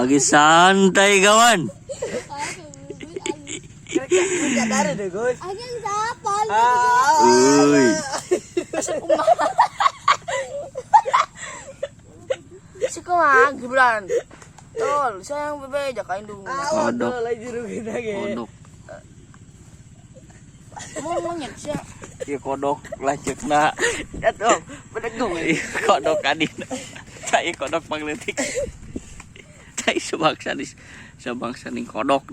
Lagi santai kawan. Anjing sapal. Uy. Si kumang gibran. Tol, sayang bebe jakain dulu. Kodok. Kodok. Mau monyet siya. Ya kodok lanjutna. Atuh, bedegong. Kodok adina. Cai kodok pangletik. Cai sebangsa nih kodok.